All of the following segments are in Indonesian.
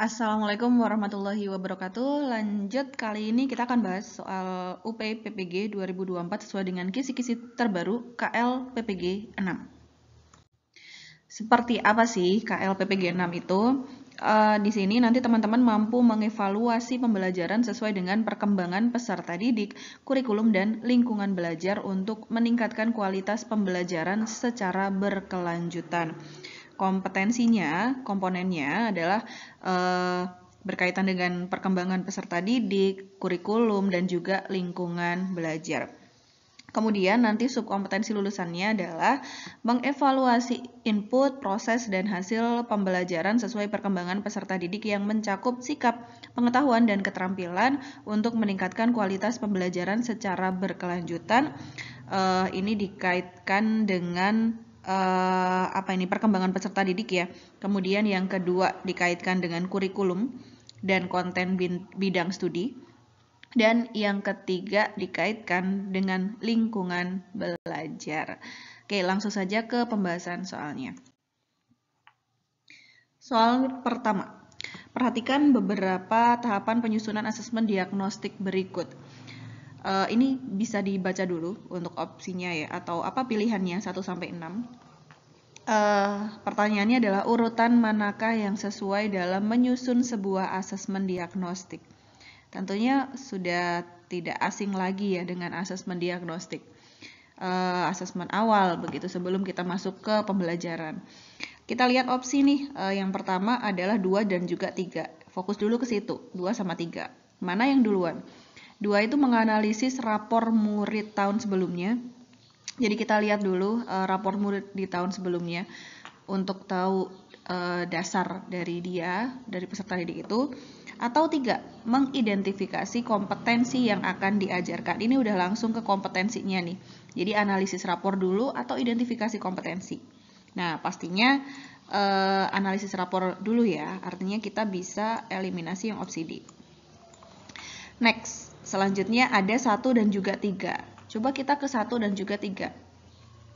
Assalamualaikum warahmatullahi wabarakatuh. Lanjut, kali ini kita akan bahas soal UP PPG 2024 sesuai dengan kisi-kisi terbaru KL PPG 6. Seperti apa sih KL PPG 6 itu? Di sini nanti teman-teman mampu mengevaluasi pembelajaran sesuai dengan perkembangan peserta didik, kurikulum, dan lingkungan belajar untuk meningkatkan kualitas pembelajaran secara berkelanjutan. Komponennya adalah berkaitan dengan perkembangan peserta didik, kurikulum, dan juga lingkungan belajar. Kemudian nanti subkompetensi lulusannya adalah mengevaluasi input, proses, dan hasil pembelajaran sesuai perkembangan peserta didik yang mencakup sikap, pengetahuan, dan keterampilan untuk meningkatkan kualitas pembelajaran secara berkelanjutan. Ini dikaitkan dengan perkembangan peserta didik ya. Kemudian yang kedua dikaitkan dengan kurikulum dan konten bidang studi. Dan yang ketiga dikaitkan dengan lingkungan belajar. Oke, langsung saja ke pembahasan soalnya. Soal pertama, perhatikan beberapa tahapan penyusunan asesmen diagnostik berikut. Ini bisa dibaca dulu untuk opsinya ya, atau apa pilihannya 1-6. Pertanyaannya adalah urutan manakah yang sesuai dalam menyusun sebuah asesmen diagnostik. Tentunya sudah tidak asing lagi ya dengan asesmen diagnostik. Asesmen awal begitu sebelum kita masuk ke pembelajaran. Kita lihat opsi nih, yang pertama adalah 2 dan juga 3. Fokus dulu ke situ, 2 sama 3. Mana yang duluan? 2 itu menganalisis rapor murid tahun sebelumnya. Jadi kita lihat dulu rapor murid di tahun sebelumnya untuk tahu dasar dari dia, dari peserta didik itu. Atau 3, mengidentifikasi kompetensi yang akan diajarkan. Ini udah langsung ke kompetensinya nih. Jadi analisis rapor dulu atau identifikasi kompetensi. Nah, pastinya analisis rapor dulu ya. Artinya kita bisa eliminasi yang opsi D. Next, selanjutnya ada 1 dan juga 3. Coba kita ke 1 dan juga 3.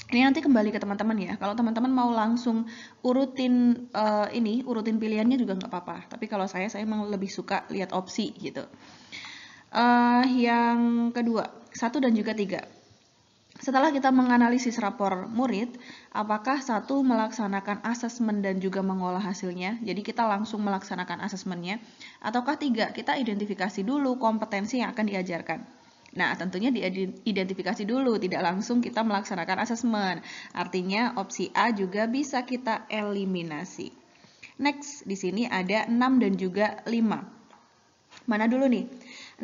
Ini nanti kembali ke teman-teman ya. Kalau teman-teman mau langsung urutin urutin pilihannya juga nggak apa-apa. Tapi kalau saya emang lebih suka lihat opsi gitu. Yang kedua, 1 dan juga 3. Setelah kita menganalisis rapor murid, apakah 1 melaksanakan asesmen dan juga mengolah hasilnya? Jadi kita langsung melaksanakan asesmennya. Ataukah 3, kita identifikasi dulu kompetensi yang akan diajarkan. Nah, tentunya diidentifikasi dulu, tidak langsung kita melaksanakan asesmen. Artinya opsi A juga bisa kita eliminasi. Next, di sini ada 6 dan juga 5. Mana dulu nih?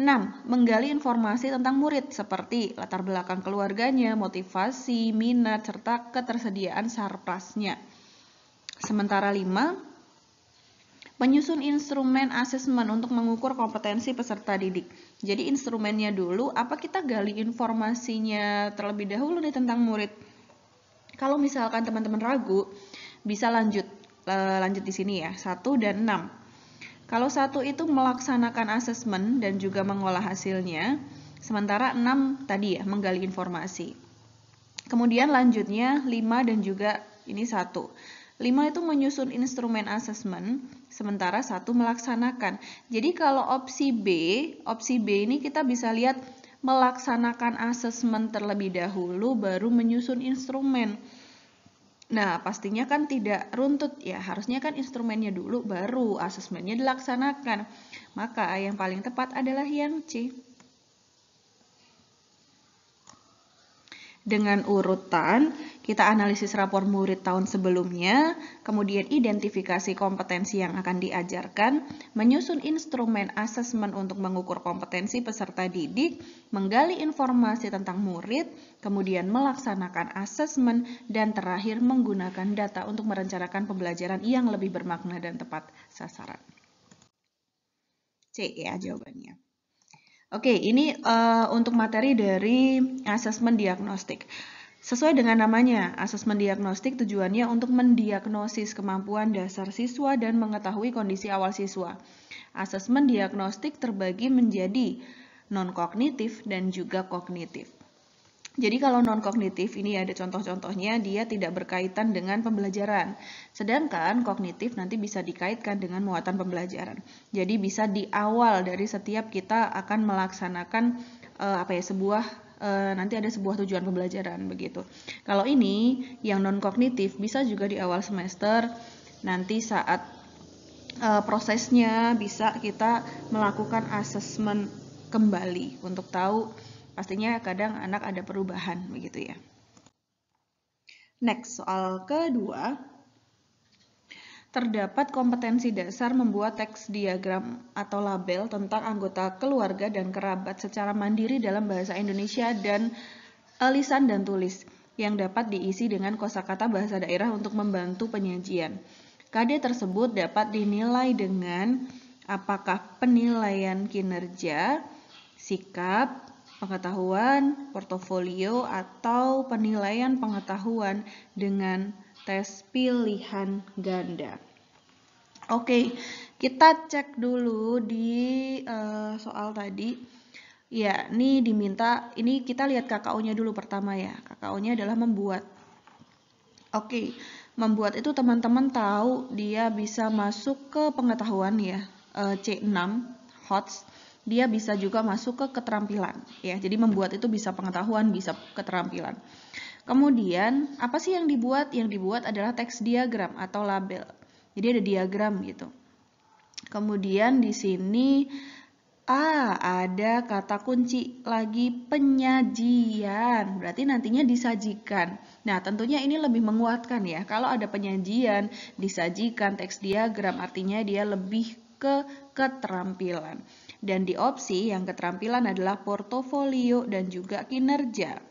6. Menggali informasi tentang murid seperti latar belakang keluarganya, motivasi, minat, serta ketersediaan sarprasnya. Sementara 5, menyusun instrumen asesmen untuk mengukur kompetensi peserta didik. Jadi instrumennya dulu, apa kita gali informasinya terlebih dahulu nih tentang murid. Kalau misalkan teman-teman ragu, bisa lanjut di sini ya, 1 dan 6. Kalau 1 itu melaksanakan asesmen dan juga mengolah hasilnya, sementara 6 tadi ya, menggali informasi. Kemudian lanjutnya 5 dan juga ini 1. 5 itu menyusun instrumen asesmen, sementara 1 melaksanakan. Jadi kalau opsi B ini kita bisa lihat melaksanakan asesmen terlebih dahulu baru menyusun instrumen. Nah, pastinya kan tidak runtut ya, harusnya kan instrumennya dulu baru asesmennya dilaksanakan. Maka yang paling tepat adalah yang C. Dengan urutan, kita analisis rapor murid tahun sebelumnya, kemudian identifikasi kompetensi yang akan diajarkan, menyusun instrumen asesmen untuk mengukur kompetensi peserta didik, menggali informasi tentang murid, kemudian melaksanakan asesmen, dan terakhir menggunakan data untuk merencanakan pembelajaran yang lebih bermakna dan tepat sasaran. C ya jawabannya. Oke, ini untuk materi dari asesmen diagnostik. Sesuai dengan namanya, asesmen diagnostik tujuannya untuk mendiagnosis kemampuan dasar siswa dan mengetahui kondisi awal siswa. Asesmen diagnostik terbagi menjadi non-kognitif dan juga kognitif. Jadi kalau non-kognitif ini ada contoh-contohnya, dia tidak berkaitan dengan pembelajaran. Sedangkan kognitif nanti bisa dikaitkan dengan muatan pembelajaran. Jadi bisa di awal dari setiap kita akan melaksanakan nanti ada sebuah tujuan pembelajaran begitu. Kalau ini yang non-kognitif bisa juga di awal semester, nanti saat prosesnya bisa kita melakukan asesmen kembali untuk tahu. Pastinya kadang anak ada perubahan begitu ya. Next, soal kedua. Terdapat kompetensi dasar membuat teks diagram atau label tentang anggota keluarga dan kerabat secara mandiri dalam bahasa Indonesia dan lisan dan tulis yang dapat diisi dengan kosakata bahasa daerah untuk membantu penyajian. KD tersebut dapat dinilai dengan apakah penilaian kinerja, sikap, pengetahuan, portofolio, atau penilaian pengetahuan dengan tes pilihan ganda. Oke, kita cek dulu di soal tadi. Ya, ini diminta, ini kita lihat KKO-nya dulu pertama ya. KKO-nya adalah membuat. Oke, membuat itu teman-teman tahu dia bisa masuk ke pengetahuan ya, C6, HOTS. Dia bisa juga masuk ke keterampilan ya. Jadi membuat itu bisa pengetahuan, bisa keterampilan. Kemudian apa sih yang dibuat? Yang dibuat adalah teks diagram atau label. Jadi ada diagram gitu. Kemudian di sini ada kata kunci lagi, penyajian. Berarti nantinya disajikan. Nah, tentunya ini lebih menguatkan ya. Kalau ada penyajian, disajikan, teks diagram, artinya dia lebih ke keterampilan. Dan di opsi yang keterampilan adalah portofolio dan juga kinerja.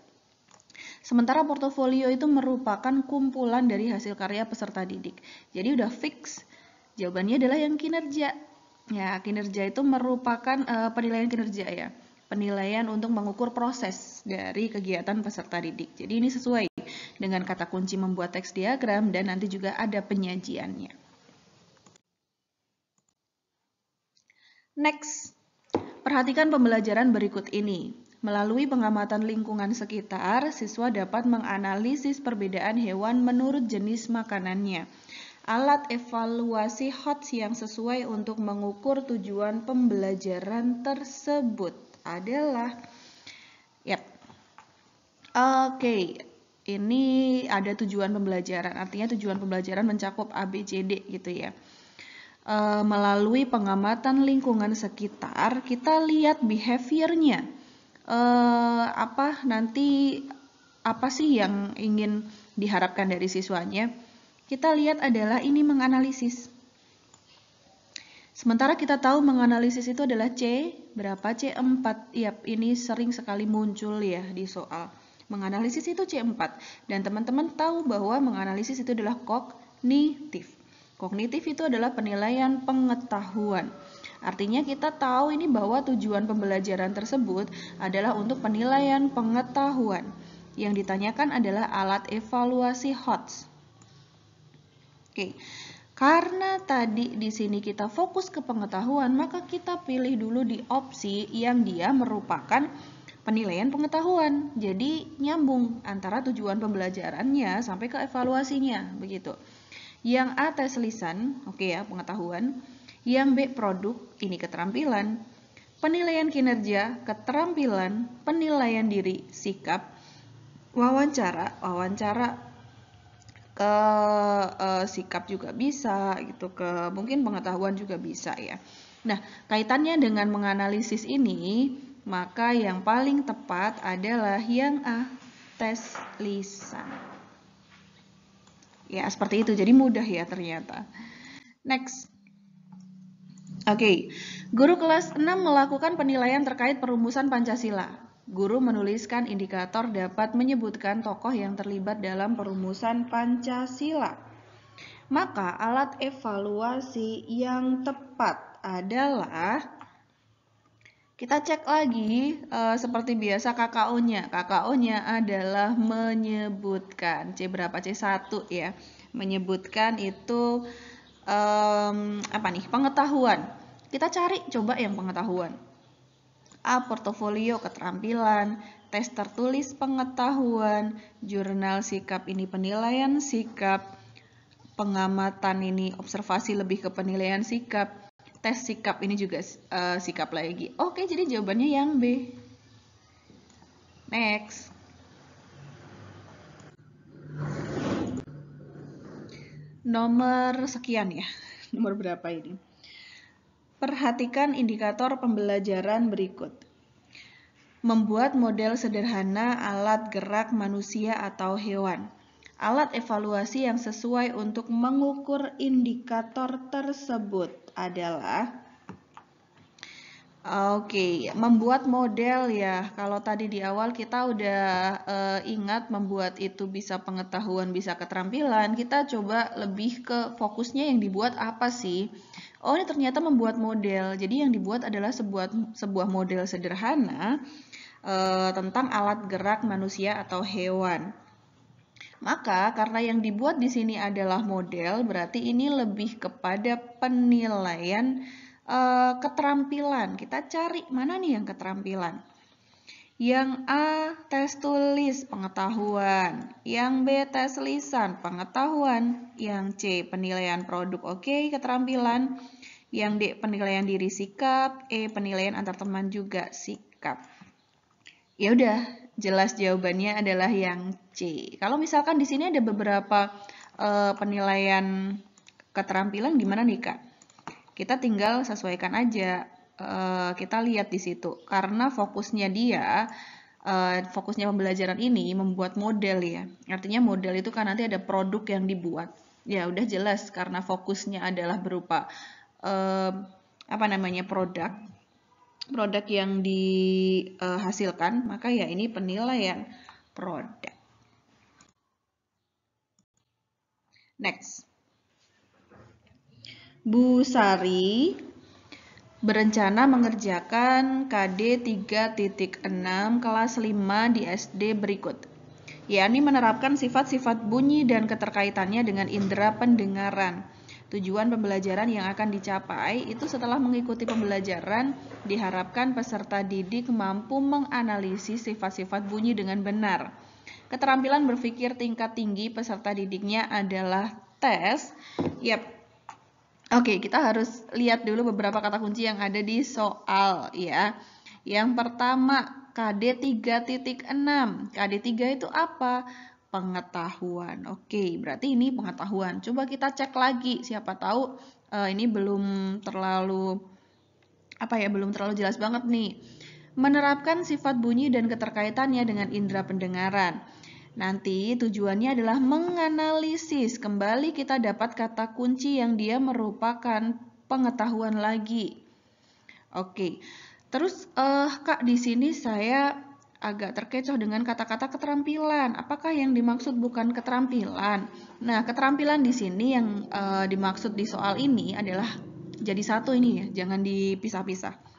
Sementara portofolio itu merupakan kumpulan dari hasil karya peserta didik. Jadi udah fix, jawabannya adalah yang kinerja. Ya, kinerja itu merupakan penilaian kinerja ya. Penilaian untuk mengukur proses dari kegiatan peserta didik. Jadi ini sesuai dengan kata kunci membuat teks diagram dan nanti juga ada penyajiannya. Next, perhatikan pembelajaran berikut ini. Melalui pengamatan lingkungan sekitar, siswa dapat menganalisis perbedaan hewan menurut jenis makanannya. Alat evaluasi HOTS yang sesuai untuk mengukur tujuan pembelajaran tersebut adalah Oke, ini ada tujuan pembelajaran. Artinya tujuan pembelajaran mencakup ABCD gitu ya. Melalui pengamatan lingkungan sekitar, kita lihat behaviornya. Apa sih yang ingin diharapkan dari siswanya? Kita lihat adalah ini menganalisis. Sementara kita tahu menganalisis itu adalah C, berapa? C4. Yap, ini sering sekali muncul ya di soal. Menganalisis itu C4. Dan teman-teman tahu bahwa menganalisis itu adalah kognitif. Kognitif itu adalah penilaian pengetahuan. Artinya kita tahu ini bahwa tujuan pembelajaran tersebut adalah untuk penilaian pengetahuan. Yang ditanyakan adalah alat evaluasi HOTS. Oke. Karena tadi di sini kita fokus ke pengetahuan, maka kita pilih dulu di opsi yang dia merupakan penilaian pengetahuan. Jadi nyambung antara tujuan pembelajarannya sampai ke evaluasinya, begitu. Yang A tes lisan, oke ya, pengetahuan. Yang B produk, ini keterampilan. Penilaian kinerja, keterampilan. Penilaian diri, sikap. Wawancara ke sikap juga bisa gitu, ke mungkin pengetahuan juga bisa ya. Nah, kaitannya dengan menganalisis ini, maka yang paling tepat adalah yang A, tes lisan. Ya, seperti itu. Jadi mudah ya ternyata. Next. Oke. Guru kelas 6 melakukan penilaian terkait perumusan Pancasila. Guru menuliskan indikator dapat menyebutkan tokoh yang terlibat dalam perumusan Pancasila. Maka alat evaluasi yang tepat adalah, kita cek lagi seperti biasa KKO-nya. KKO-nya adalah menyebutkan. C berapa? C1 ya. Menyebutkan itu pengetahuan. Kita cari coba yang pengetahuan. A. Portofolio keterampilan, tes tertulis pengetahuan, jurnal sikap ini penilaian sikap, pengamatan ini observasi lebih ke penilaian sikap, tes sikap ini juga sikap lagi. Oke, jadi jawabannya yang B. Next. Nomor sekian ya. Nomor berapa ini? Perhatikan indikator pembelajaran berikut. Membuat model sederhana alat gerak manusia atau hewan. Alat evaluasi yang sesuai untuk mengukur indikator tersebut adalah membuat model ya. Kalau tadi di awal kita udah ingat membuat itu bisa pengetahuan, bisa keterampilan, kita coba lebih ke fokusnya yang dibuat apa sih? Oh, ini ternyata membuat model. Jadi yang dibuat adalah sebuah model sederhana tentang alat gerak manusia atau hewan. Maka karena yang dibuat di sini adalah model, berarti ini lebih kepada penilaian keterampilan. Kita cari mana nih yang keterampilan. Yang A, tes tulis pengetahuan. Yang B, tes lisan pengetahuan. Yang C, penilaian produk oke, keterampilan. Yang D, penilaian diri sikap. E, penilaian antar teman juga sikap. Ya udah, jelas jawabannya adalah yang C. Kalau misalkan di sini ada beberapa penilaian keterampilan gimana nih Kak? Kita tinggal sesuaikan aja. Kita lihat di situ. Karena fokusnya dia, fokusnya pembelajaran ini membuat model ya. Artinya model itu kan nanti ada produk yang dibuat. Ya udah jelas karena fokusnya adalah berupa produk yang dihasilkan, maka ya ini penilaian produk. Next. Bu Sari berencana mengerjakan KD 3.6 kelas 5 di SD berikut, yakni menerapkan sifat-sifat bunyi dan keterkaitannya dengan indera pendengaran. Tujuan pembelajaran yang akan dicapai itu setelah mengikuti pembelajaran, diharapkan peserta didik mampu menganalisis sifat-sifat bunyi dengan benar. Keterampilan berpikir tingkat tinggi peserta didiknya adalah tes. Oke, kita harus lihat dulu beberapa kata kunci yang ada di soal ya. Yang pertama, KD 3.6. KD 3 itu apa? Pengetahuan. Oke, berarti ini pengetahuan. Coba kita cek lagi, siapa tahu ini belum terlalu jelas banget nih. Menerapkan sifat bunyi dan keterkaitannya dengan indera pendengaran. Nanti tujuannya adalah menganalisis. Kembali kita dapat kata kunci yang dia merupakan pengetahuan lagi. Oke. Terus Kak, di sini saya agak terkecoh dengan kata-kata keterampilan. Apakah yang dimaksud bukan keterampilan? Nah, keterampilan di sini yang dimaksud di soal ini adalah jadi satu ini ya, jangan dipisah-pisah.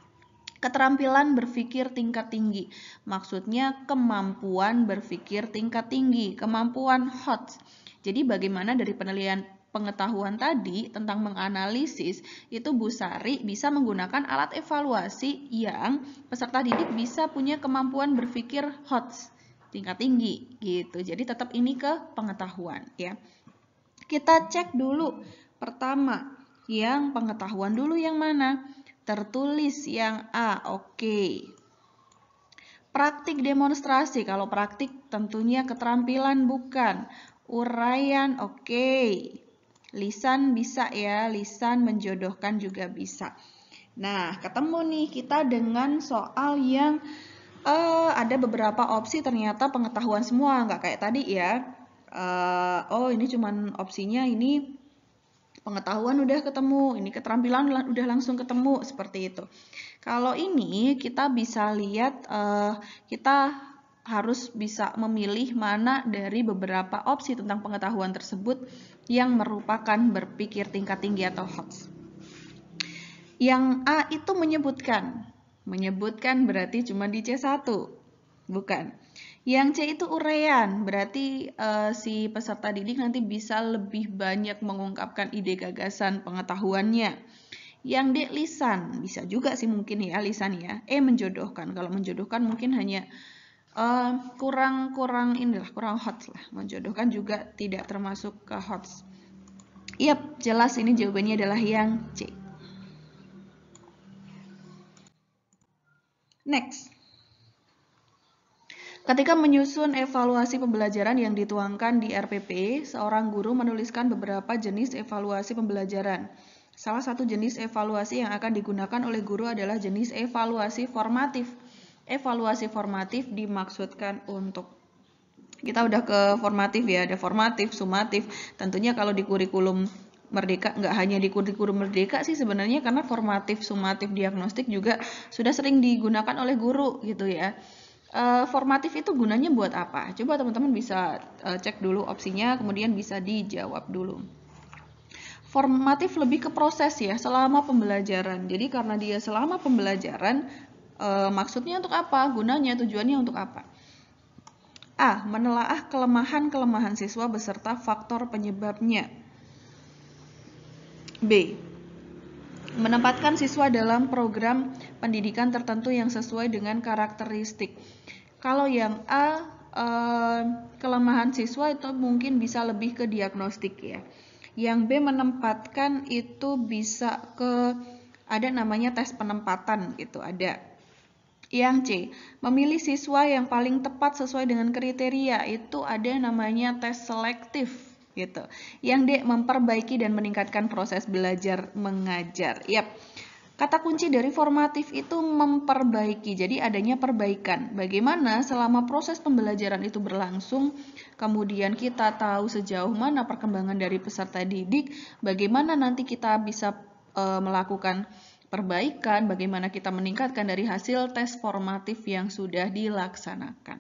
Keterampilan berpikir tingkat tinggi. Maksudnya kemampuan berpikir tingkat tinggi, kemampuan HOTS. Jadi bagaimana dari penilaian pengetahuan tadi tentang menganalisis, itu Bu Sari bisa menggunakan alat evaluasi yang peserta didik bisa punya kemampuan berpikir HOTS tingkat tinggi gitu. Jadi tetap ini ke pengetahuan ya. Kita cek dulu. Pertama, yang pengetahuan dulu yang mana? Tertulis yang A. Oke. Praktik demonstrasi. Kalau praktik tentunya keterampilan bukan. Uraian oke. Lisan bisa ya, lisan menjodohkan juga bisa. Nah, ketemu nih kita dengan soal yang ada beberapa opsi ternyata pengetahuan semua, nggak kayak tadi ya. Ini cuman opsinya ini pengetahuan udah ketemu, ini keterampilan udah langsung ketemu, seperti itu. Kalau ini kita bisa lihat, kita harus bisa memilih mana dari beberapa opsi tentang pengetahuan tersebut yang merupakan berpikir tingkat tinggi atau HOTS. Yang A itu menyebutkan berarti cuma di C1, bukan. Yang C itu uraian, berarti si peserta didik nanti bisa lebih banyak mengungkapkan ide gagasan pengetahuannya. Yang D, lisan. Bisa juga sih mungkin ya lisan ya. E, menjodohkan. Kalau menjodohkan mungkin hanya kurang hot lah. Menjodohkan juga tidak termasuk ke hot. Yap, jelas ini jawabannya adalah yang C. Next. Ketika menyusun evaluasi pembelajaran yang dituangkan di RPP, seorang guru menuliskan beberapa jenis evaluasi pembelajaran. Salah satu jenis evaluasi yang akan digunakan oleh guru adalah jenis evaluasi formatif. Evaluasi formatif dimaksudkan untuk, kita udah ke formatif ya, ada formatif, sumatif. Tentunya kalau di kurikulum Merdeka, nggak hanya di kurikulum Merdeka sih sebenarnya, karena formatif, sumatif, diagnostik juga sudah sering digunakan oleh guru gitu ya. Formatif itu gunanya buat apa? Coba teman-teman bisa cek dulu opsinya, kemudian bisa dijawab dulu. Formatif lebih ke proses ya, selama pembelajaran. Jadi karena dia selama pembelajaran, maksudnya untuk apa? Gunanya, tujuannya untuk apa? A. Menelaah kelemahan-kelemahan siswa beserta faktor penyebabnya. B. Menempatkan siswa dalam program pendidikan tertentu yang sesuai dengan karakteristik. Kalau yang A, kelemahan siswa itu mungkin bisa lebih ke diagnostik ya. Yang B, menempatkan itu bisa ke, ada namanya tes penempatan gitu, ada. Yang C, memilih siswa yang paling tepat sesuai dengan kriteria, itu ada namanya tes selektif gitu. Yang D, memperbaiki dan meningkatkan proses belajar mengajar. Yap. Kata kunci dari formatif itu memperbaiki, jadi adanya perbaikan. Bagaimana selama proses pembelajaran itu berlangsung, kemudian kita tahu sejauh mana perkembangan dari peserta didik, bagaimana nanti kita bisa melakukan perbaikan, bagaimana kita meningkatkan dari hasil tes formatif yang sudah dilaksanakan.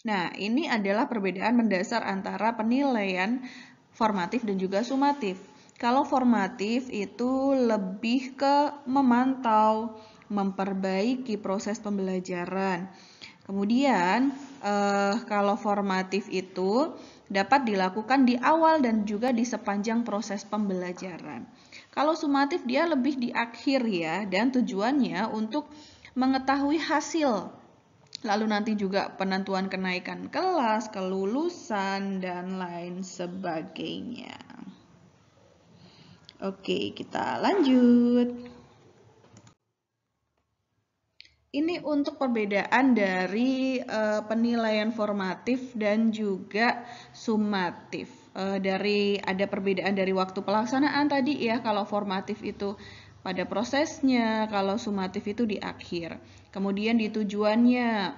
Nah, ini adalah perbedaan mendasar antara penilaian formatif dan juga sumatif. Kalau formatif itu lebih ke memantau, memperbaiki proses pembelajaran. Kemudian, kalau formatif itu dapat dilakukan di awal dan juga di sepanjang proses pembelajaran. Kalau sumatif dia lebih di akhir ya, dan tujuannya untuk mengetahui hasil. Lalu nanti juga penentuan kenaikan kelas, kelulusan, dan lain sebagainya. Oke, kita lanjut. Ini untuk perbedaan dari penilaian formatif dan juga sumatif. Ada perbedaan dari waktu pelaksanaan tadi ya, kalau formatif itu pada prosesnya, kalau sumatif itu di akhir. Kemudian di tujuannya,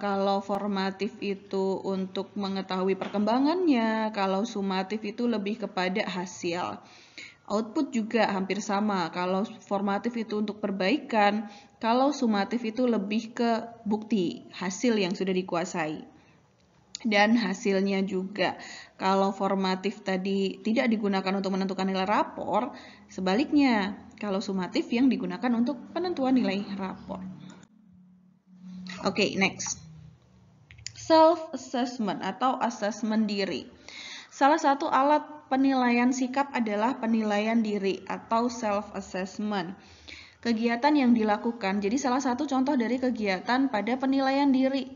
kalau formatif itu untuk mengetahui perkembangannya, kalau sumatif itu lebih kepada hasil. Output juga hampir sama, kalau formatif itu untuk perbaikan, kalau sumatif itu lebih ke bukti, hasil yang sudah dikuasai. Dan hasilnya juga, kalau formatif tadi tidak digunakan untuk menentukan nilai rapor, sebaliknya, kalau sumatif yang digunakan untuk penentuan nilai rapor. Oke, next. Self-assessment atau asesmen diri. Salah satu alat penilaian sikap adalah penilaian diri atau self-assessment. Kegiatan yang dilakukan, jadi salah satu contoh dari kegiatan pada penilaian diri.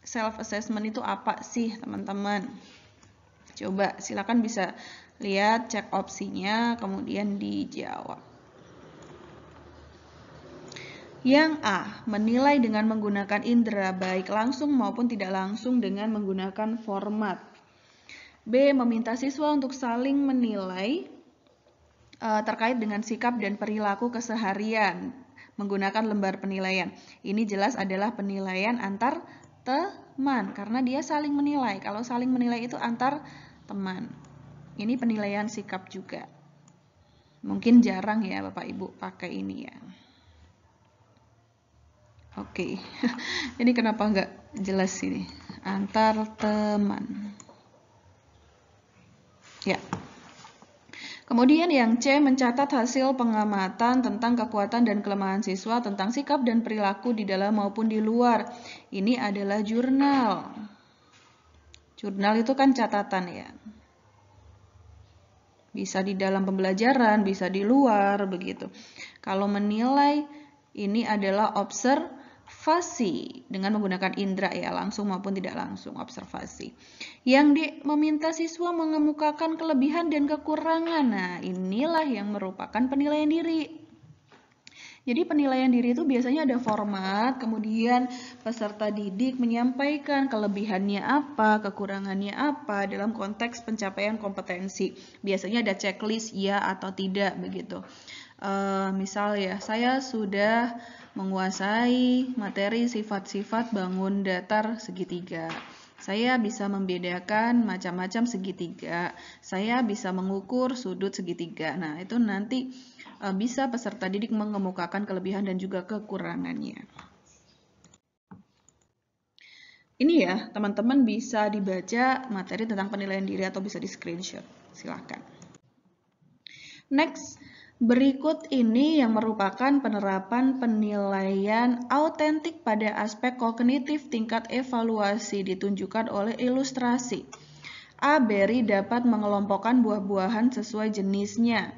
Self-assessment itu apa sih teman-teman? Coba silakan bisa lihat, cek opsinya, kemudian dijawab. Yang A, menilai dengan menggunakan indera baik langsung maupun tidak langsung dengan menggunakan format. B, meminta siswa untuk saling menilai terkait dengan sikap dan perilaku keseharian menggunakan lembar penilaian. Ini jelas adalah penilaian antar teman karena dia saling menilai. Kalau saling menilai itu antar teman. Ini penilaian sikap juga. Mungkin jarang ya Bapak Ibu pakai ini ya. Oke. Ini kenapa nggak jelas ini? Antar teman. Ya. Kemudian yang C, mencatat hasil pengamatan tentang kekuatan dan kelemahan siswa tentang sikap dan perilaku di dalam maupun di luar. Ini adalah jurnal. Jurnal itu kan catatan ya. Bisa di dalam pembelajaran, bisa di luar, begitu. Kalau menilai, ini adalah observasi dengan menggunakan indera ya, langsung maupun tidak langsung, observasi. Yang meminta siswa mengemukakan kelebihan dan kekurangan. Nah, inilah yang merupakan penilaian diri. Jadi penilaian diri itu biasanya ada format, kemudian peserta didik menyampaikan kelebihannya apa, kekurangannya apa dalam konteks pencapaian kompetensi. Biasanya ada checklist ya atau tidak begitu. Misal ya, saya sudah menguasai materi sifat-sifat bangun datar segitiga. Saya bisa membedakan macam-macam segitiga. Saya bisa mengukur sudut segitiga. Nah, itu nanti bisa peserta didik mengemukakan kelebihan dan juga kekurangannya. Ini ya, teman-teman bisa dibaca materi tentang penilaian diri atau bisa di screenshot. Silahkan. Next, berikut ini yang merupakan penerapan penilaian autentik pada aspek kognitif tingkat evaluasi ditunjukkan oleh ilustrasi. A. Berry dapat mengelompokkan buah-buahan sesuai jenisnya.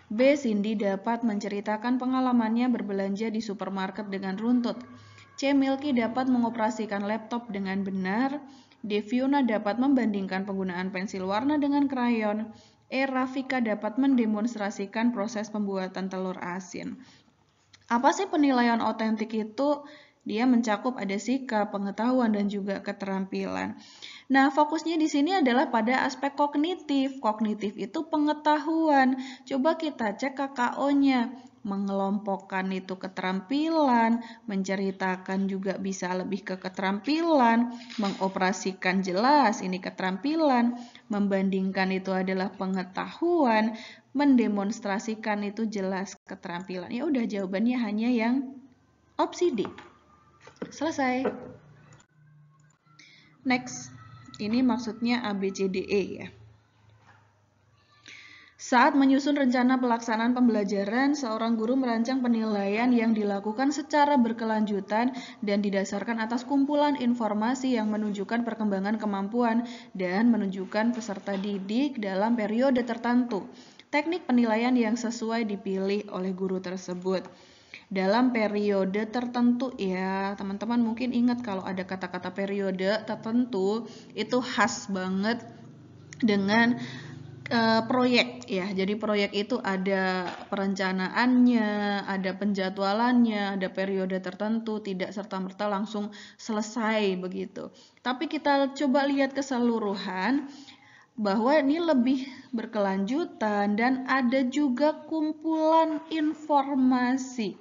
B. Cindy dapat menceritakan pengalamannya berbelanja di supermarket dengan runtut. C. Milky dapat mengoperasikan laptop dengan benar. D. Fiona dapat membandingkan penggunaan pensil warna dengan krayon. E. Rafika dapat mendemonstrasikan proses pembuatan telur asin. Apa sih penilaian otentik itu? Dia mencakup ada sikap, pengetahuan, dan juga keterampilan. Nah, fokusnya di sini adalah pada aspek kognitif. Kognitif itu pengetahuan. Coba kita cek KKO-nya. Mengelompokkan itu keterampilan, menceritakan juga bisa lebih ke keterampilan, mengoperasikan jelas ini keterampilan, membandingkan itu adalah pengetahuan, mendemonstrasikan itu jelas keterampilan. Ya udah, jawabannya hanya yang opsi D. Selesai. Next. Ini maksudnya ABCDE ya. Saat menyusun rencana pelaksanaan pembelajaran, seorang guru merancang penilaian yang dilakukan secara berkelanjutan dan didasarkan atas kumpulan informasi yang menunjukkan perkembangan kemampuan dan menunjukkan peserta didik dalam periode tertentu. Teknik penilaian yang sesuai dipilih oleh guru tersebut. Dalam periode tertentu ya, teman-teman mungkin ingat kalau ada kata-kata periode tertentu itu khas banget dengan proyek ya. Jadi proyek itu ada perencanaannya, ada penjadwalannya, ada periode tertentu, tidak serta-merta langsung selesai begitu. Tapi kita coba lihat keseluruhan bahwa ini lebih berkelanjutan dan ada juga kumpulan informasi.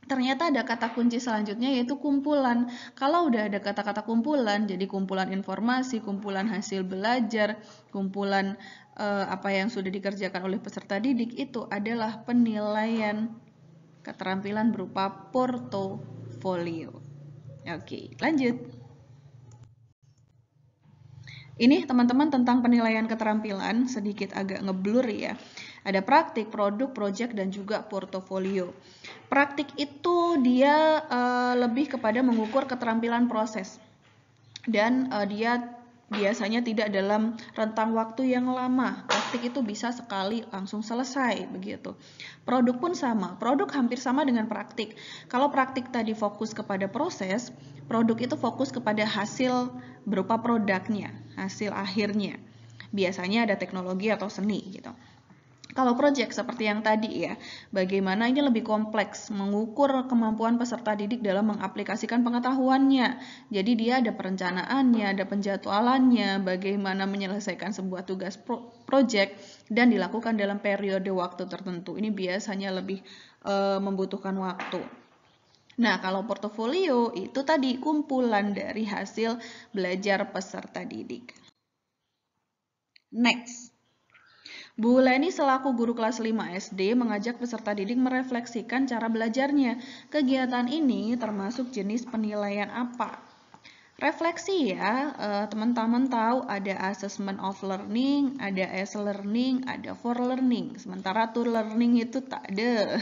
Ternyata ada kata kunci selanjutnya yaitu kumpulan. Kalau udah ada kata-kata kumpulan, jadi kumpulan informasi, kumpulan hasil belajar, kumpulan apa yang sudah dikerjakan oleh peserta didik, itu adalah penilaian keterampilan berupa portofolio. Oke, lanjut. Ini teman-teman tentang penilaian keterampilan, sedikit agak ngeblur ya. Ada praktik, produk, project, dan juga portofolio. Praktik itu dia lebih kepada mengukur keterampilan proses. Dan dia biasanya tidak dalam rentang waktu yang lama. Praktik itu bisa sekali langsung selesai begitu. Produk pun sama. Produk hampir sama dengan praktik. Kalau praktik tadi fokus kepada proses, produk itu fokus kepada hasil berupa produknya, hasil akhirnya. Biasanya ada teknologi atau seni gitu. Kalau project seperti yang tadi ya, bagaimana ini lebih kompleks, mengukur kemampuan peserta didik dalam mengaplikasikan pengetahuannya. Jadi dia ada perencanaannya, ada penjadwalannya, bagaimana menyelesaikan sebuah tugas project dan dilakukan dalam periode waktu tertentu. Ini biasanya lebih membutuhkan waktu. Nah, kalau portofolio itu tadi kumpulan dari hasil belajar peserta didik. Next. Bu Leni selaku guru kelas 5 SD mengajak peserta didik merefleksikan cara belajarnya. Kegiatan ini termasuk jenis penilaian apa? Refleksi ya, teman-teman tahu ada assessment of learning, ada as learning, ada for learning. Sementara to learning itu tak ada.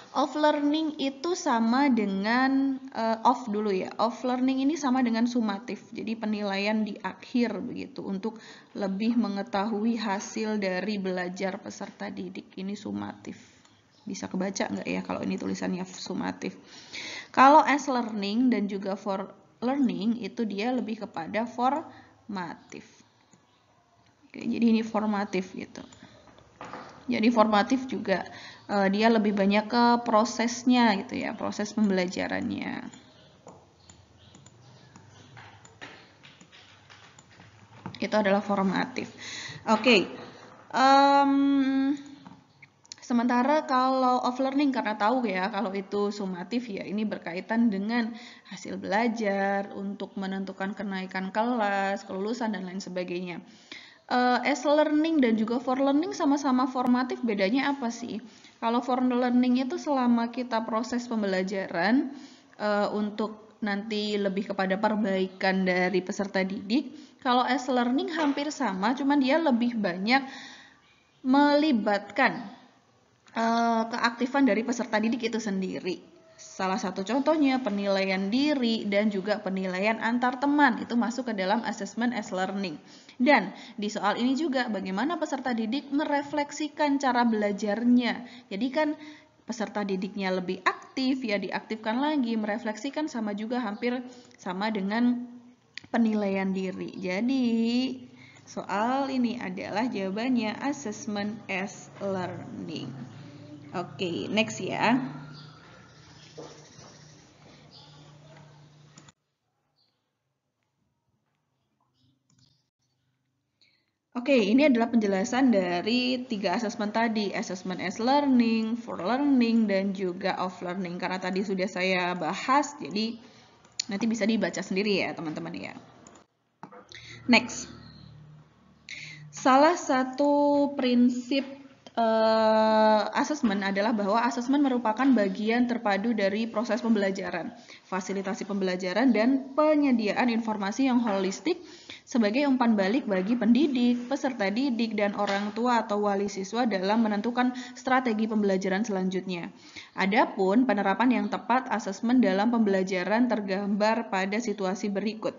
Off learning itu sama dengan off dulu ya. Off learning ini sama dengan sumatif. Jadi penilaian di akhir begitu untuk lebih mengetahui hasil dari belajar peserta didik. Ini sumatif. Bisa kebaca nggak ya kalau ini tulisannya sumatif. Kalau as learning dan juga for learning itu dia lebih kepada formatif. Oke, jadi ini formatif gitu. Jadi formatif juga dia lebih banyak ke prosesnya gitu ya, proses pembelajarannya. Itu adalah formatif. Oke. Sementara kalau off learning, karena tahu ya kalau itu sumatif ya, ini berkaitan dengan hasil belajar untuk menentukan kenaikan kelas, kelulusan dan lain sebagainya. As learning dan juga for learning sama-sama formatif, bedanya apa sih? Kalau for learning itu selama kita proses pembelajaran untuk nanti lebih kepada perbaikan dari peserta didik. Kalau as learning hampir sama, cuman dia lebih banyak melibatkan keaktifan dari peserta didik itu sendiri. Salah satu contohnya penilaian diri dan juga penilaian antar teman itu masuk ke dalam assessment as learning. Dan di soal ini juga bagaimana peserta didik merefleksikan cara belajarnya. Jadi kan peserta didiknya lebih aktif ya, diaktifkan lagi, merefleksikan, sama juga hampir sama dengan penilaian diri. Jadi soal ini adalah jawabannya assessment as learning. Oke, next ya. Oke, ini adalah penjelasan dari 3 asesmen tadi, assessment as learning, for learning, dan juga off learning. Karena tadi sudah saya bahas, jadi nanti bisa dibaca sendiri ya teman-teman ya. Next, salah satu prinsip asesmen adalah bahwa asesmen merupakan bagian terpadu dari proses pembelajaran, fasilitasi pembelajaran, dan penyediaan informasi yang holistik sebagai umpan balik bagi pendidik, peserta didik, dan orang tua atau wali siswa dalam menentukan strategi pembelajaran selanjutnya. Adapun penerapan yang tepat asesmen dalam pembelajaran tergambar pada situasi berikut.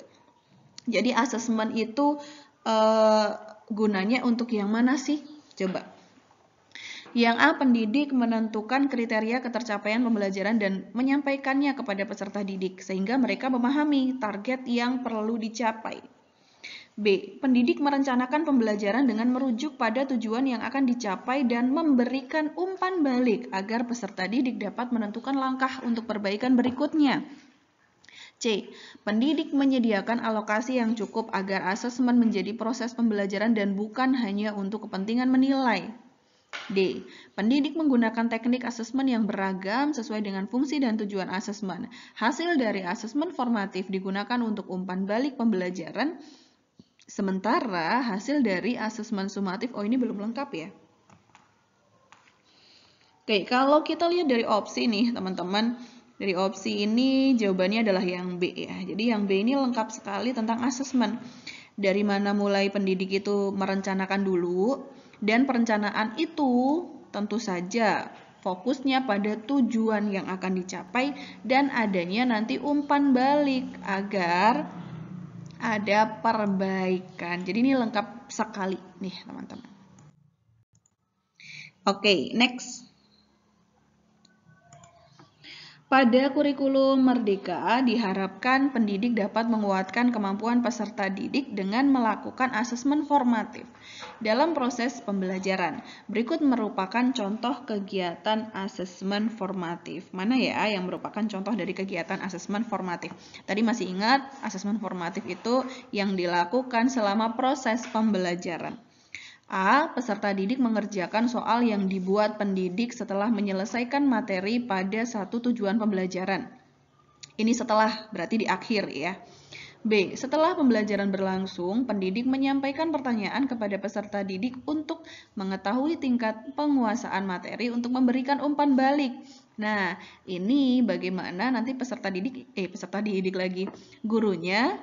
Jadi asesmen itu gunanya untuk yang mana sih? Coba. Yang A, pendidik menentukan kriteria ketercapaian pembelajaran dan menyampaikannya kepada peserta didik, sehingga mereka memahami target yang perlu dicapai. B, pendidik merencanakan pembelajaran dengan merujuk pada tujuan yang akan dicapai dan memberikan umpan balik agar peserta didik dapat menentukan langkah untuk perbaikan berikutnya. C, pendidik menyediakan alokasi yang cukup agar asesmen menjadi proses pembelajaran dan bukan hanya untuk kepentingan menilai. D. Pendidik menggunakan teknik asesmen yang beragam sesuai dengan fungsi dan tujuan asesmen. Hasil dari asesmen formatif digunakan untuk umpan balik pembelajaran, sementara hasil dari asesmen sumatif, ini belum lengkap ya. Oke, kalau kita lihat dari opsi nih teman-teman, dari opsi ini jawabannya adalah yang B ya. Jadi yang B ini lengkap sekali tentang asesmen. Dari mana mulai pendidik itu merencanakan dulu, dan perencanaan itu tentu saja fokusnya pada tujuan yang akan dicapai dan adanya nanti umpan balik agar ada perbaikan. Jadi ini lengkap sekali nih teman-teman. Oke, next. Pada kurikulum Merdeka, diharapkan pendidik dapat menguatkan kemampuan peserta didik dengan melakukan asesmen formatif dalam proses pembelajaran. Berikut merupakan contoh kegiatan asesmen formatif. Mana ya yang merupakan contoh dari kegiatan asesmen formatif? Tadi masih ingat, asesmen formatif itu yang dilakukan selama proses pembelajaran. A. Peserta didik mengerjakan soal yang dibuat pendidik setelah menyelesaikan materi pada satu tujuan pembelajaran. Ini setelah, berarti di akhir ya. B. Setelah pembelajaran berlangsung, pendidik menyampaikan pertanyaan kepada peserta didik untuk mengetahui tingkat penguasaan materi untuk memberikan umpan balik. Nah, ini bagaimana nanti peserta didik lagi, gurunya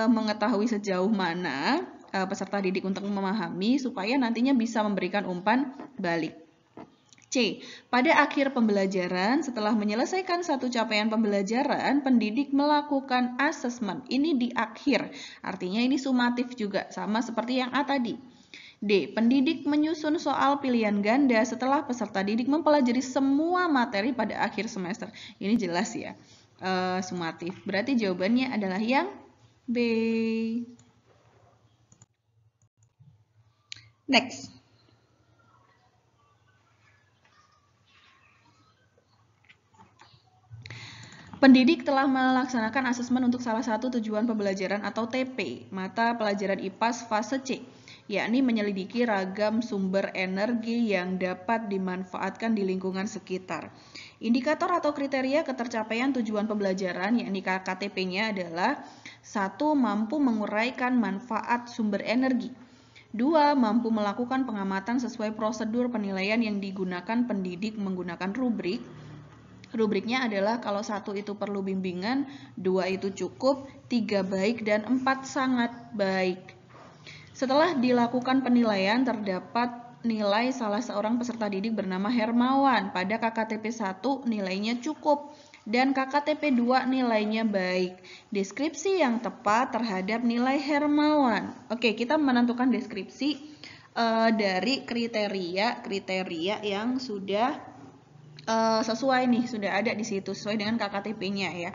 mengetahui sejauh mana peserta didik untuk memahami supaya nantinya bisa memberikan umpan balik. C. Pada akhir pembelajaran, setelah menyelesaikan satu capaian pembelajaran, pendidik melakukan asesmen. Ini di akhir, artinya ini sumatif juga, sama seperti yang A tadi. D. Pendidik menyusun soal pilihan ganda setelah peserta didik mempelajari semua materi pada akhir semester. Ini jelas ya, sumatif. Berarti jawabannya adalah yang B. Next. Pendidik telah melaksanakan asesmen untuk salah satu tujuan pembelajaran atau TP, mata pelajaran IPAS fase C, yakni menyelidiki ragam sumber energi yang dapat dimanfaatkan di lingkungan sekitar. Indikator atau kriteria ketercapaian tujuan pembelajaran, yakni KTP-nya adalah 1. Mampu menguraikan manfaat sumber energi. 2. Mampu melakukan pengamatan sesuai prosedur penilaian yang digunakan pendidik menggunakan rubrik. Rubriknya adalah kalau 1 itu perlu bimbingan, 2 itu cukup, 3 baik, dan 4 sangat baik. Setelah dilakukan penilaian, terdapat nilai salah seorang peserta didik bernama Hermawan. Pada KKTP 1 nilainya cukup, dan KKTP 2 nilainya baik. Deskripsi yang tepat terhadap nilai Hermawan. Oke, kita menentukan deskripsi dari kriteria yang sudah sesuai nih, sudah ada di situ sesuai dengan KKTP-nya ya.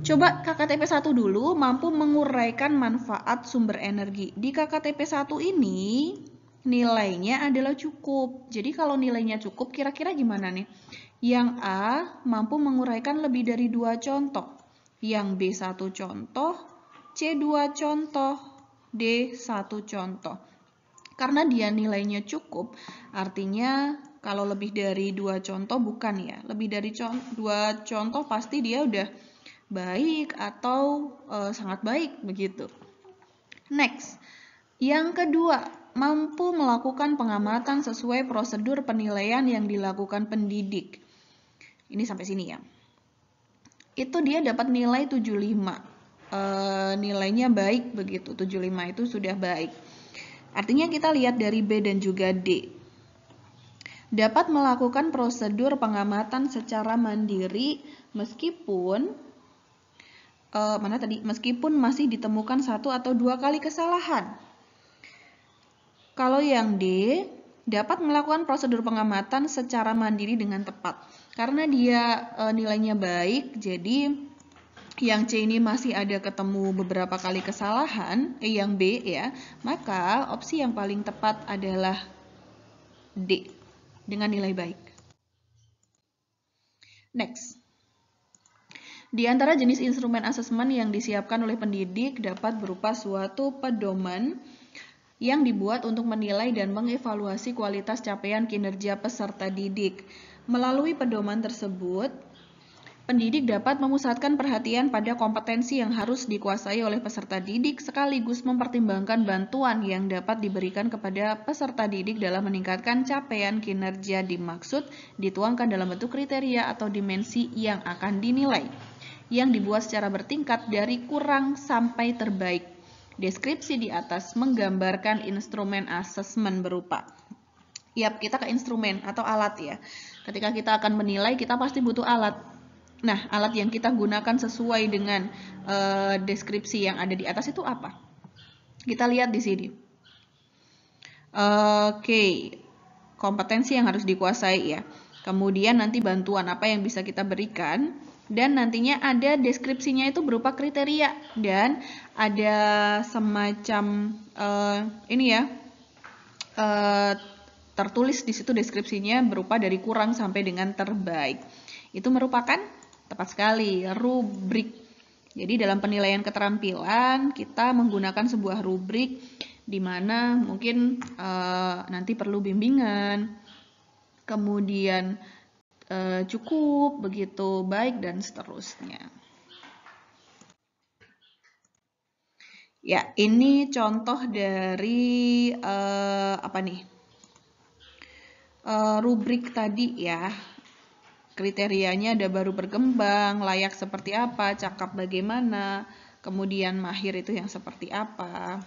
Coba KKTP 1 dulu, mampu menguraikan manfaat sumber energi. Di KKTP 1 ini nilainya adalah cukup. Jadi kalau nilainya cukup, kira-kira gimana nih? Yang A mampu menguraikan lebih dari 2 contoh. Yang B 1 contoh, C 2 contoh, D 1 contoh. Karena dia nilainya cukup, artinya kalau lebih dari 2 contoh bukan ya. Lebih dari 2 contoh pasti dia udah baik atau sangat baik begitu. Next. Yang kedua, mampu melakukan pengamatan sesuai prosedur penilaian yang dilakukan pendidik. Ini sampai sini ya. Itu dia dapat nilai 75. Nilainya baik begitu. 75 itu sudah baik. Artinya kita lihat dari B dan juga D. Dapat melakukan prosedur pengamatan secara mandiri meskipun meskipun masih ditemukan 1 atau 2 kali kesalahan. Kalau yang D, dapat melakukan prosedur pengamatan secara mandiri dengan tepat. Karena dia nilainya baik, jadi yang C ini masih ada ketemu beberapa kali kesalahan, yang B ya, maka opsi yang paling tepat adalah D dengan nilai baik. Next. Di antara jenis instrumen asesmen yang disiapkan oleh pendidik dapat berupa suatu pedoman yang dibuat untuk menilai dan mengevaluasi kualitas capaian kinerja peserta didik. Melalui pedoman tersebut, pendidik dapat memusatkan perhatian pada kompetensi yang harus dikuasai oleh peserta didik sekaligus mempertimbangkan bantuan yang dapat diberikan kepada peserta didik dalam meningkatkan capaian kinerja dimaksud dituangkan dalam bentuk kriteria atau dimensi yang akan dinilai, yang dibuat secara bertingkat dari kurang sampai terbaik. Deskripsi di atas menggambarkan instrumen asesmen berupa. Kita ke instrumen atau alat ya. Ketika kita akan menilai, kita pasti butuh alat. Nah, alat yang kita gunakan sesuai dengan deskripsi yang ada di atas itu apa? Kita lihat di sini. Kompetensi yang harus dikuasai ya. Kemudian nanti bantuan apa yang bisa kita berikan. Dan nantinya ada deskripsinya itu berupa kriteria. Dan ada semacam tertulis di situ deskripsinya berupa dari kurang sampai dengan terbaik. Itu merupakan tepat sekali rubrik. Jadi dalam penilaian keterampilan kita menggunakan sebuah rubrik di mana mungkin nanti perlu bimbingan, kemudian cukup, begitu, baik, dan seterusnya. Ya, ini contoh dari rubrik tadi ya. Kriterianya ada baru berkembang, layak seperti apa, cakap bagaimana, kemudian mahir itu yang seperti apa.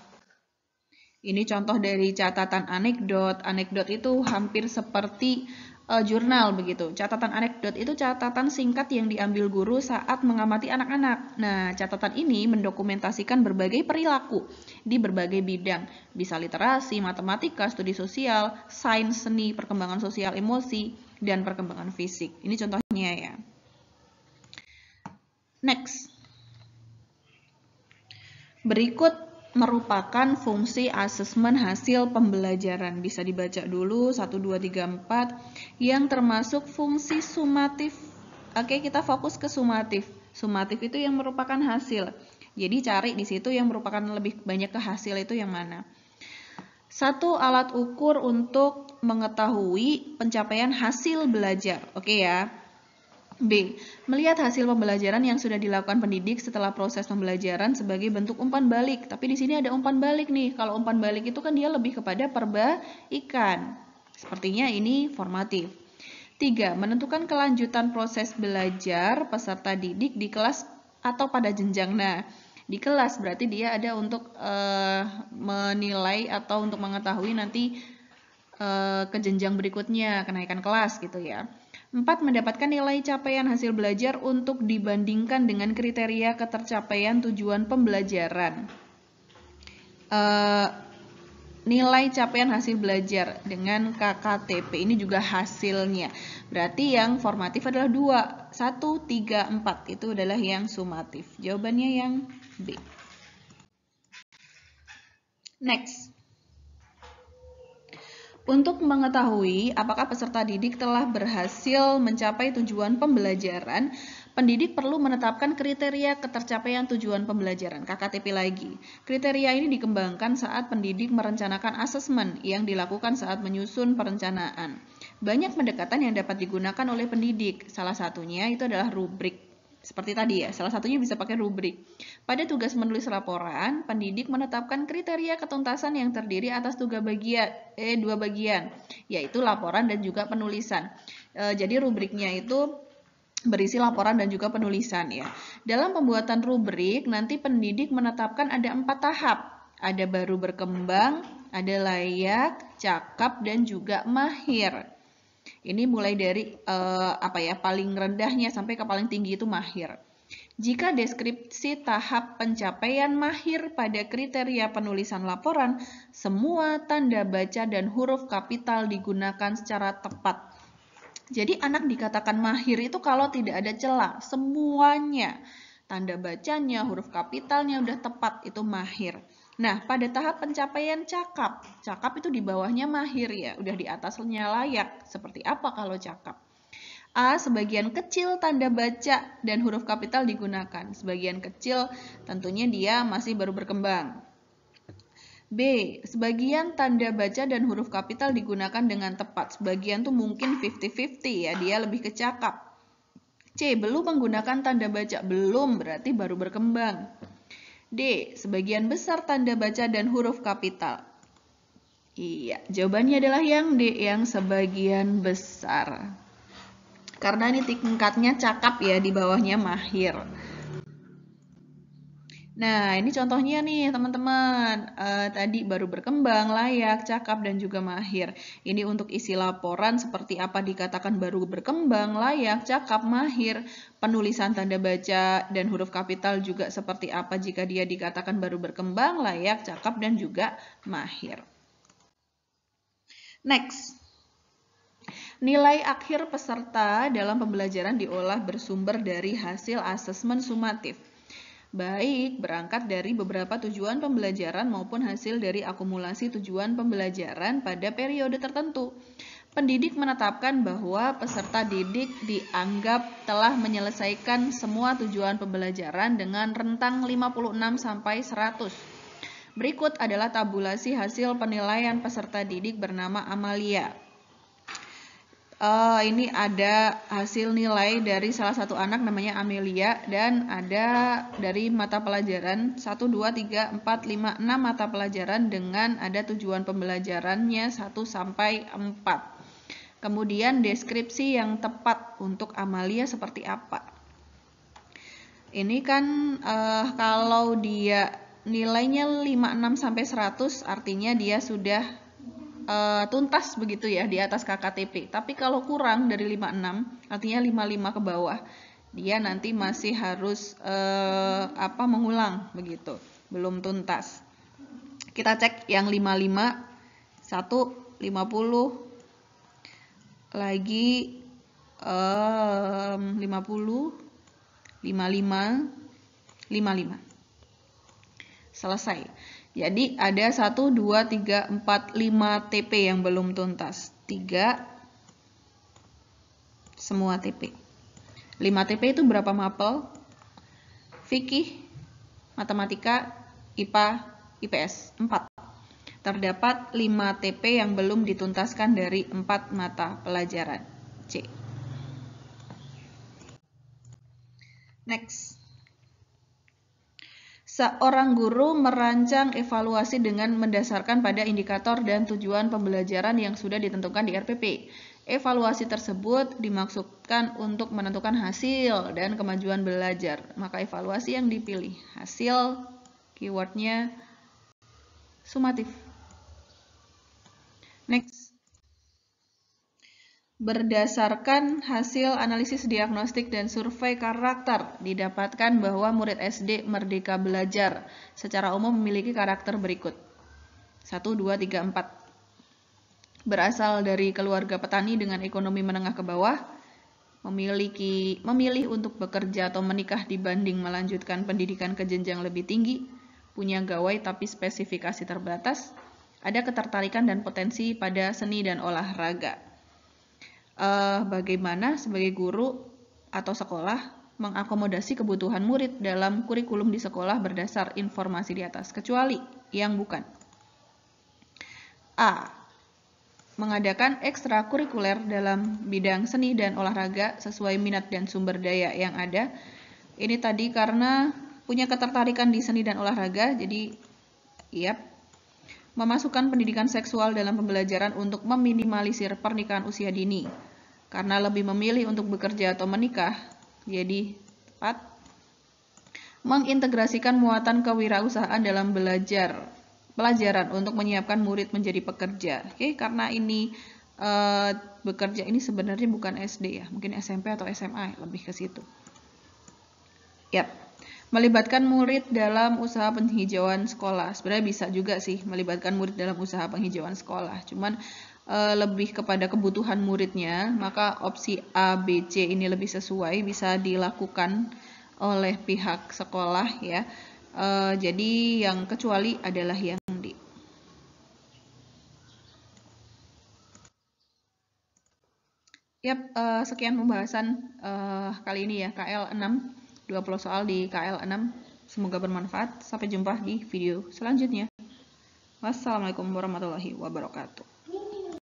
Ini contoh dari catatan anekdot. Anekdot itu hampir seperti jurnal begitu. Catatan anekdot itu catatan singkat yang diambil guru saat mengamati anak-anak. Nah, catatan ini mendokumentasikan berbagai perilaku di berbagai bidang. Bisa literasi, matematika, studi sosial, sains, seni, perkembangan sosial, emosi, dan perkembangan fisik. Ini contohnya ya. Next. Berikut merupakan fungsi asesmen hasil pembelajaran. Bisa dibaca dulu 1, 2, 3, 4 yang termasuk fungsi sumatif. Oke, kita fokus ke sumatif. Sumatif itu yang merupakan hasil. Jadi cari di situ yang merupakan lebih banyak ke hasil itu yang mana. 1. Alat ukur untuk mengetahui pencapaian hasil belajar. Oke ya. B. Melihat hasil pembelajaran yang sudah dilakukan pendidik setelah proses pembelajaran sebagai bentuk umpan balik. Tapi di sini ada umpan balik nih. Kalau umpan balik itu kan dia lebih kepada perbaikan. Sepertinya ini formatif. 3. Menentukan kelanjutan proses belajar peserta didik di kelas atau pada jenjang. Nah, di kelas berarti dia ada untuk menilai atau untuk mengetahui nanti ke jenjang berikutnya, kenaikan kelas gitu ya. 4. Mendapatkan nilai capaian hasil belajar untuk dibandingkan dengan kriteria ketercapaian tujuan pembelajaran. Nilai capaian hasil belajar dengan KKTP ini juga hasilnya. Berarti yang formatif adalah 2. 1, 3, 4 itu adalah yang sumatif. Jawabannya yang B. Next. Untuk mengetahui apakah peserta didik telah berhasil mencapai tujuan pembelajaran, pendidik perlu menetapkan kriteria ketercapaian tujuan pembelajaran, KKTP lagi. Kriteria ini dikembangkan saat pendidik merencanakan asesmen yang dilakukan saat menyusun perencanaan. Banyak pendekatan yang dapat digunakan oleh pendidik, salah satunya itu adalah rubrik. Seperti tadi ya, salah satunya bisa pakai rubrik. Pada tugas menulis laporan, pendidik menetapkan kriteria ketuntasan yang terdiri atas dua bagian, yaitu laporan dan juga penulisan. Jadi rubriknya itu berisi laporan dan juga penulisan ya. Dalam pembuatan rubrik, nanti pendidik menetapkan ada 4 tahap. Ada baru berkembang, ada layak, cakap, dan juga mahir. Ini mulai dari paling rendahnya sampai ke paling tinggi itu mahir. Jika deskripsi tahap pencapaian mahir pada kriteria penulisan laporan, semua tanda baca dan huruf kapital digunakan secara tepat. Jadi anak dikatakan mahir itu kalau tidak ada celah, semuanya. Tanda bacanya, huruf kapitalnya udah tepat, itu mahir. Nah, pada tahap pencapaian cakap itu di bawahnya mahir ya, udah di atasnya layak. Seperti apa kalau cakap? A. Sebagian kecil tanda baca dan huruf kapital digunakan. Sebagian kecil tentunya dia masih baru berkembang. B. Sebagian tanda baca dan huruf kapital digunakan dengan tepat. Sebagian tuh mungkin 50-50 ya, dia lebih ke cakap. C. Belum menggunakan tanda baca. Belum, berarti baru berkembang. D. Sebagian besar tanda baca dan huruf kapital. Iya, jawabannya adalah yang D, yang sebagian besar. Karena ini tingkatnya cakap ya, di bawahnya mahir. Nah, ini contohnya nih teman-teman. Tadi baru berkembang, layak, cakap, dan juga mahir. Ini untuk isi laporan seperti apa dikatakan baru berkembang, layak, cakap, mahir. Penulisan tanda baca dan huruf kapital juga seperti apa jika dia dikatakan baru berkembang, layak, cakap, dan juga mahir. Next. Nilai akhir peserta dalam pembelajaran diolah bersumber dari hasil asesmen sumatif. Baik berangkat dari beberapa tujuan pembelajaran maupun hasil dari akumulasi tujuan pembelajaran pada periode tertentu. Pendidik menetapkan bahwa peserta didik dianggap telah menyelesaikan semua tujuan pembelajaran dengan rentang 56 sampai 100. Berikut adalah tabulasi hasil penilaian peserta didik bernama Amalia. Ini ada hasil nilai dari salah satu anak namanya Amelia dan ada dari mata pelajaran 1, 2, 3, 4, 5, 6 mata pelajaran dengan ada tujuan pembelajarannya 1 sampai 4. Kemudian deskripsi yang tepat untuk Amalia seperti apa? Ini kan kalau dia nilainya 56 sampai 100 artinya dia sudah tuntas begitu ya di atas KKTP. Tapi kalau kurang dari 56 artinya 55 ke bawah, dia nanti masih harus mengulang begitu, belum tuntas. Kita cek yang 55, 1, 50, lagi 50, 55, 55. Selesai. Jadi ada 1, 2, 3, 4, 5 TP yang belum tuntas. 3 semua TP. 5 TP itu berapa mapel? Fikih, matematika, IPA, IPS. 4. Terdapat 5 TP yang belum dituntaskan dari 4 mata pelajaran. C. Next. Seorang guru merancang evaluasi dengan mendasarkan pada indikator dan tujuan pembelajaran yang sudah ditentukan di RPP. Evaluasi tersebut dimaksudkan untuk menentukan hasil dan kemajuan belajar. Maka evaluasi yang dipilih. Hasil, keywordnya sumatif. Next. Berdasarkan hasil analisis diagnostik dan survei karakter, didapatkan bahwa murid SD Merdeka Belajar secara umum memiliki karakter berikut. 1, 2, 3, 4. Berasal dari keluarga petani dengan ekonomi menengah ke bawah, memilih untuk bekerja atau menikah dibanding melanjutkan pendidikan ke jenjang lebih tinggi, punya gawai tapi spesifikasi terbatas, ada ketertarikan dan potensi pada seni dan olahraga. Bagaimana sebagai guru atau sekolah mengakomodasi kebutuhan murid dalam kurikulum di sekolah berdasar informasi di atas, kecuali yang bukan. A. Mengadakan ekstrakurikuler dalam bidang seni dan olahraga sesuai minat dan sumber daya yang ada. Ini tadi karena punya ketertarikan di seni dan olahraga, jadi memasukkan pendidikan seksual dalam pembelajaran untuk meminimalisir pernikahan usia dini. Karena lebih memilih untuk bekerja atau menikah, jadi tepat. Mengintegrasikan muatan kewirausahaan dalam pelajaran untuk menyiapkan murid menjadi pekerja. Oke, karena ini bekerja ini sebenarnya bukan SD ya, mungkin SMP atau SMA, lebih ke situ. Melibatkan murid dalam usaha penghijauan sekolah. Sebenarnya bisa juga sih melibatkan murid dalam usaha penghijauan sekolah. Cuman lebih kepada kebutuhan muridnya, maka opsi A, B, C ini lebih sesuai, bisa dilakukan oleh pihak sekolah ya. Jadi yang kecuali adalah yang D. Sekian pembahasan kali ini ya, KL 6. 20 soal di KL 6. Semoga bermanfaat. Sampai jumpa di video selanjutnya. Wassalamualaikum warahmatullahi wabarakatuh.